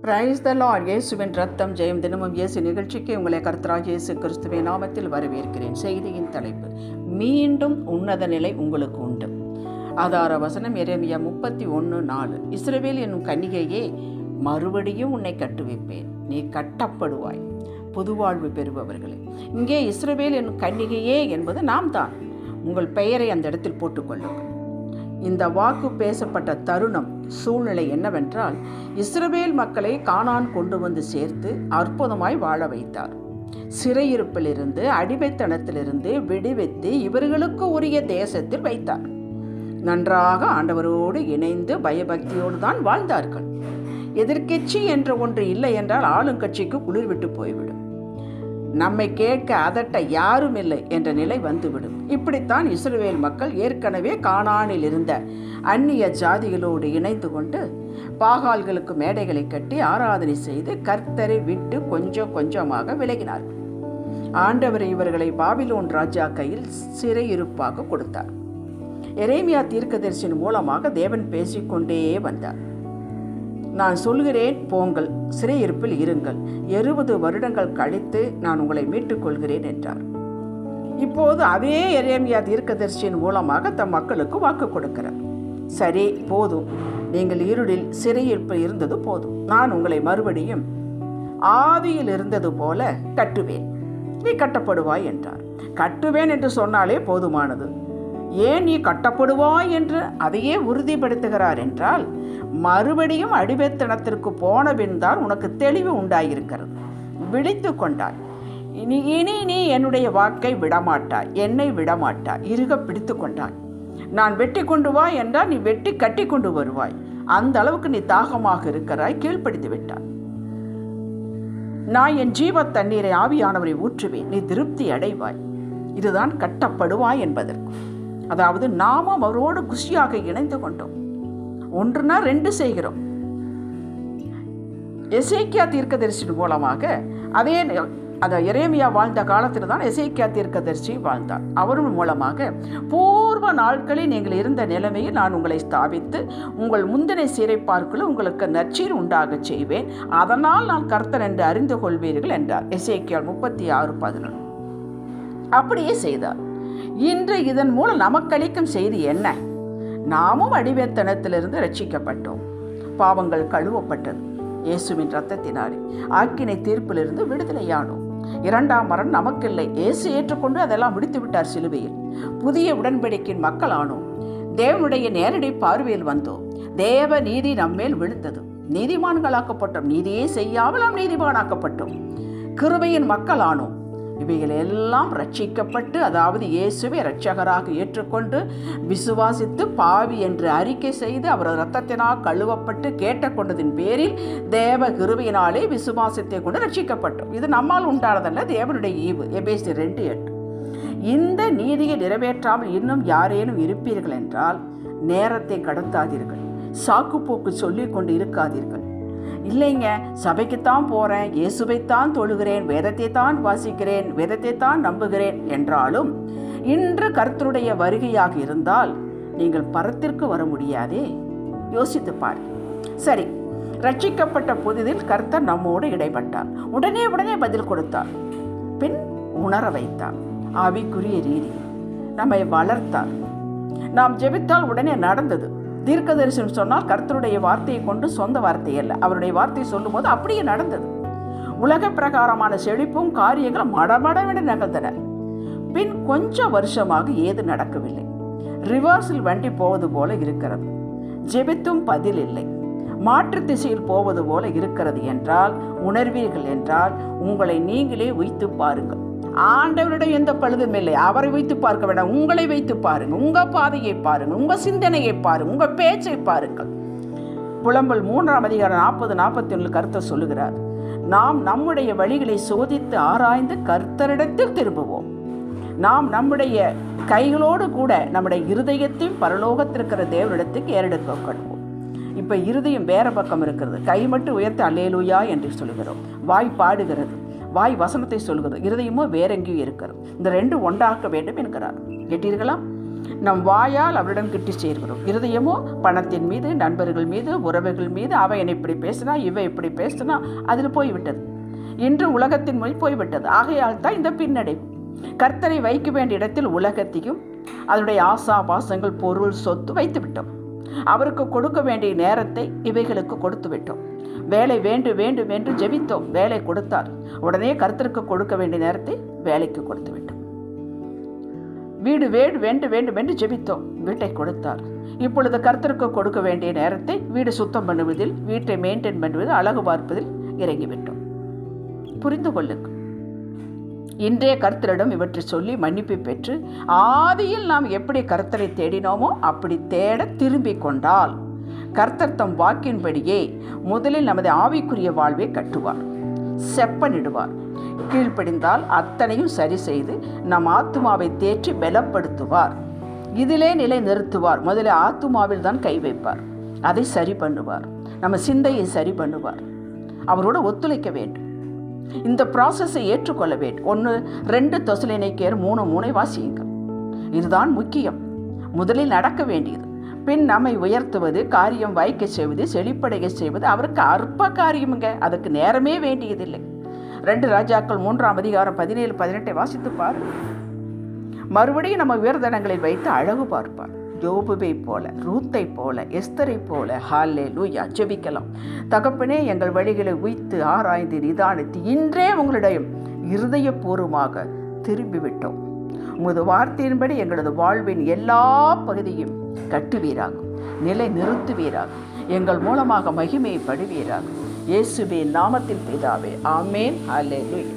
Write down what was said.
Praise the Lord. இயேசுவின் ரத்தம் ஜெயம். தினமும் இயேசு நிகழ்ச்சிக்கு உங்களை கர்த்தராகிய இயேசு கிறிஸ்துவின் நாமத்தில் வரவேற்கிறேன். செய்தியின் தலைப்பு, மீண்டும் உன்னத நிலை உங்களுக்கு உண்டு. ஆதார வசனம் எரேமியா 31:4. இஸ்ரவேல் என்னும் கன்னிகையே, மறுபடியும் உன்னை கட்டுவிப்பேன், நீ கட்டப்படுவாய். புதுவாழ்வு பெறுபவர்களே, இங்கே இஸ்ரவேல் என்னும் கன்னிகையே என்பது நாம் தான். உங்கள் பெயரை அந்த இடத்தில் போட்டுக்கொள்ளுங்கள். இந்த வாக்கு பேசப்பட்ட தருணம், சூழ்நிலை என்னவென்றால், இஸ்ரவேல் மக்களை கானான் கொண்டு வந்து சேர்த்து அற்புதமாய் வாழ வைத்தார். சிறையிருப்பிலிருந்து, அடிமைத்தனத்திலிருந்து விடுவித்து இவர்களுக்கு உரிய தேசத்தில் வைத்தார். நன்றாக ஆண்டவரோடு இணைந்து பயபக்தியோடு தான் வாழ்ந்தார்கள். எதிர்க்கட்சி என்ற ஒன்று இல்லை என்றால் ஆளுங்கட்சிக்கு குளிர்விட்டு போய்விடும். நம்மை கேட்க அதட்ட யாரும் இல்லை என்ற நிலை வந்துவிடும். இப்படித்தான் இஸ்ரவேல் மக்கள் ஏற்கனவே கானானில் இருந்த அந்நிய ஜாதிகளோடு இணைந்து கொண்டு பாகால்களுக்கு மேடைகளை கட்டி ஆராதனை செய்து கர்த்தரை விட்டு கொஞ்சம் கொஞ்சமாக விலகினார்கள். ஆண்டவர் இவர்களை பாபிலோன் ராஜா கையில் சிறையிருப்பாக கொடுத்தார். எரேமியா தீர்க்கதரிசியின் மூலமாக தேவன் பேசிக்கொண்டே வந்தார். நான் சொல்கிறேன், போங்கள், சிறையிருப்பில் இருங்கள், 20 வருடங்கள் கழித்து நான் உங்களை மீட்டுக் கொள்கிறேன் என்றார். இப்போது அதே எரேமியா தீர்க்கதரிசியின் மூலமாக தம் மக்களுக்கு வாக்கு கொடுக்கிறார். சரி, போதும், நீங்கள் இருளில் சிறையிருப்பில் இருந்தது போதும், நான் உங்களை மறுபடியும் ஆவியில் இருந்தது போல கட்டுவேன், நீ கட்டப்படுவாய் என்றார். கட்டுவேன் என்று சொன்னாலே போதுமானது. ஏன் நீ கட்டப்படுவாய் என்று அதையே உறுதிப்படுத்துகிறார் என்றால், மறுபடியும் அடிமைத்தனத்திற்கு போன பின் தான் உனக்கு தெளிவு உண்டாயிருக்கிறது. விழித்து கொண்டாய். இனி நீ என்னுடைய வாக்கை விடமாட்டாய், என்னை விடமாட்டாய், இறுக பிடித்து கொண்டாய். நான் வெட்டி கொண்டு வா என்றால் நீ வெட்டி கட்டி கொண்டு வருவாய். அந்த அளவுக்கு நீ தாகமாக இருக்கிறாய், கீழ்ப்படுத்தி விட்டாய். நான் என் ஜீவ தண்ணீரை ஆவியானவரை ஊற்றுவேன், நீ திருப்தி அடைவாய். இதுதான் கட்டப்படுவாய் என்பதற்கு. அதாவது நாமும் அவரோடு குஷியாக இணைந்து கொண்டோம். ஒன்றுனா 2 செய்கிறோம். எசேக்கியா தீர்க்கதரிசியின் மூலமாக அதை எரேமியா வாழ்ந்த காலத்தில் தான் எசேக்கியா தீர்க்கதரிசி வாழ்ந்தார். அவரும் மூலமாக பூர்வ நாட்களில் நீங்கள் இருந்த நிலைமையில் நான் உங்களை ஸ்தாபித்து உங்கள் முந்தினை சிறைப்பார்க்குள் உங்களுக்கு நற்சீர் உண்டாக செய்வேன், அதனால் நான் கர்த்தர் என்று அறிந்து கொள்வீர்கள் என்றார். எசேக்கியா 36:11. அப்படியே செய்தார். இன்று இதன் மூலம் நமக்களிக்கும் செய்தி என்ன? நாமும் அடிமைத்தனத்திலிருந்து ரட்சிக்கப்பட்டோம். பாவங்கள் கழுவப்பட்டது இயேசுவின் இரத்தத்தினாலே. ஆக்கினை தீர்ப்பிலிருந்து விடுதலையானோம். 2ஆம் மரணம் நமக்கில்லை. இயேசு ஏற்றுக்கொண்டு அதெல்லாம் முடித்து விட்டார் சிலுவையில். புதிய உடன்படிக்கையின் மக்கள் ஆனோம். தேவனுடைய நேரடி பார்வையில் வந்தோம். தேவ நீதி நம்மேல் விழுந்தது. நீதிமான்களாக்கப்பட்டோம். நீதியே செய்யாமல் நாம் நீதிமானாக்கப்பட்டோம். கிருபையின் மக்கள் ஆனோம். இவைகள் எல்லாம் ரட்சிக்கப்பட்டு, அதாவது இயேசுவை இரட்சகராக ஏற்றுக்கொண்டு விசுவாசித்து பாவி என்று அறிக்கை செய்து அவர் இரத்தத்தினால் கழுவப்பட்டு கேட்டுக்கொண்டதின் பேரில் தேவ கிருபையினாலே விசுவாசத்தை கொண்டு ரட்சிக்கப்பட்டோம். இது நம்மால் உண்டானதல்ல, தேவனுடைய ஈவு. எபேசியர் 2:8. இந்த நீதியை நிறைவேற்றாமல் இன்னும் யாரேனும் இருப்பீர்கள் என்றால் நேரத்தை கடத்தாதீர்கள், சாக்குப்போக்கு சொல்லிக் கொண்டு இருக்காதீர்கள். இல்லைங்க, சபைக்குத்தான் போகிறேன், இயேசுவைத்தான் தொழுகிறேன், வேதத்தை தான் வாசிக்கிறேன், வேதத்தை தான் நம்புகிறேன் என்றாலும் இன்று கர்த்தருடைய வருகையாக இருந்தால் நீங்கள் பரத்திற்கு வர முடியாதே. யோசித்து பார். சரி, ரட்சிக்கப்பட்ட புதிதில் கர்த்தர் நம்மோடு இடைப்பட்டார். உடனே பதில் கொடுத்தார். பின் உணர வைத்தார். ஆவிக்குரிய ரீதி நம்மை வளர்த்தார். நாம் ஜெபித்தால் உடனே நடந்தது. தீர்க்கதரிசனம் சொன்னால் கர்த்தருடைய வார்த்தையை கொண்டு, சொந்த வார்த்தை அல்ல, அவருடைய வார்த்தையை சொல்லும் போது அப்படியே நடந்தது. உலக பிரகாரமான செழிப்பும் காரியங்களும் மடமடவென நிகழ்ந்தன. பின் கொஞ்சம் வருஷமாக ஏது நடக்கவில்லை. ரிவர்ஸில் வண்டி போவது போல இருக்கிறது. ஜெபித்தும் பதில் இல்லை. மாற்று திசையில் போவது போல இருக்கிறது என்றால் உணர்வீர்கள் என்றால் உங்களை நீங்களே வைத்து பாருங்கள். ஆண்டவரிடம் எந்த பழுதும் இல்லை. அவரை வைத்து பார்க்க வேண்டாம், உங்களை வைத்து பாருங்கள். உங்கள் பாதையை பாருங்கள், உங்கள் சிந்தனையை பாருங்கள், உங்கள் பேச்சை பாருங்கள். புலம்பல் 3ஆம் அதிகாரம் 40-41 கர்த்தர் சொல்லுகிறார், நாம் நம்முடைய வழிகளை சோதித்து ஆராய்ந்து கர்த்தரிடத்தில் திரும்புவோம். நாம் நம்முடைய கைகளோடு கூட நம்முடைய இருதயத்தையும் பரலோகத்திற்கிற தேவனிடத்துக்கு ஏறெடுக்கப்படுவோம். இப்போ இருதயம் வேற பக்கம் இருக்கிறது. கை மட்டும் உயர்த்தி அல்லேலூயா என்று சொல்லுகிறோம். வாய் பாடுகிறது, வாய் வசனத்தை சொல்கிறது. இருதயமோ வேறெங்கேயும் இருக்கிறது. இந்த 2 ஒன்றாக்க வேண்டும் என்கிறார். கேட்டீர்களா? நம் வாயால் அவரிடம் கிட்டி சேர்கிறோம். இருதயமோ பணத்தின் மீது, நண்பர்கள் மீது, உறவுகள் மீது, அவ என்னை இப்படி பேசினா, இவ இப்படி பேசினா, அதில் போய்விட்டது. இன்று உலகத்தின் மொழி போய்விட்டது. ஆகையால் தான் இந்த பின்னடைவு. கர்த்தரை வைக்க வேண்டிய இடத்தில் உலகத்தையும் அதனுடைய ஆசா பாசங்கள், பொருள், சொத்து வைத்து விட்டோம். அவருக்கு கொடுக்க வேண்டிய நேரத்தை இவைகளுக்கு கொடுத்து விட்டோம். வேலை வேண்டும் வேண்டும் என்று ஜெபித்தோம், வேலை கொடுத்தார். உடனே கர்த்தருக்கு கொடுக்க வேண்டிய நேரத்தை வேலைக்கு கொடுத்து விட்டோம். வீடு வேண்டும் வேண்டும் என்று ஜெபித்தோம், வீட்டை கொடுத்தார். இப்பொழுது கர்த்தருக்கு கொடுக்க வேண்டிய நேரத்தை வீடு சுத்தம் பண்ணுவதில், வீட்டை மெயின்டைன் பண்ணுவதில், அழகு பார்ப்பதில் இறங்கிவிட்டோம். புரிந்து கொள்ளுங்கள். இன்றைய கர்த்தரிடம் இவற்றை சொல்லி மன்னிப்பு பெற்று ஆதியில் நாம் எப்படி கர்த்தரை தேடினோமோ அப்படி தேட திரும்பிக் கொண்டால் கர்த்தர் தம் வாக்கின்படியே முதலில் நமது ஆவிக்குரிய வாழ்வை கட்டுவார், செப்பனிடுவார். கீழ்ப்படிந்தால் அத்தனையும் சரி செய்து நம் ஆத்துமாவை தேற்றி பலப்படுத்துவார். இதிலே நிலை நிறுத்துவார். முதலில் ஆத்துமாவில் தான் கை வைப்பார், அதை சரி பண்ணுவார். நம்ம சிந்தையை சரி பண்ணுவார். அவரோடு ஒத்துழைக்க வேண்டும். இந்த ப்ராசஸை ஏற்றுக்கொள்ள வேண்டும். 1-2 தெசலோனிக்கேயர் 3:3 வாசியுங்கள். இதுதான் முக்கியம். முதலில் நடக்க வேண்டியது. பின் நம்மை உயர்த்துவது, காரியம் வாய்க்க செய்வது, செழிப்படைய செய்வது அவருக்கு அற்ப காரியமுங்க. அதுக்கு நேரமே வேண்டியதில்லை. 2 ராஜாக்கள் 3ஆம் அதிகாரம் 17-18 வாசித்து பாரு. மறுபடியும் நம்ம உயர்தனங்களை வைத்து அழகு பார்ப்பார். யோபுவை போல, ரூத்தை போல, எஸ்தரை போல. ஹல்லேலூயா. ஜெபிக்கலாம். தகப்பனே, எங்கள் வழிகளை உய்த்து ஆராய்ந்து நிதானித்து இன்றே உங்களுடைய இருதயபூர்வமாக திரும்பிவிட்டோம். உமது வார்த்தையின்படி எங்களது வாழ்வின் எல்லா பகுதியும் கட்டுவீராக, நிலை நிறுத்துவீராக, எங்கள் மூலமாக மகிமையை படுவீராக. இயேசுவின் நாமத்தில் பிதாவே, ஆமேன். ஹல்லேலூயா.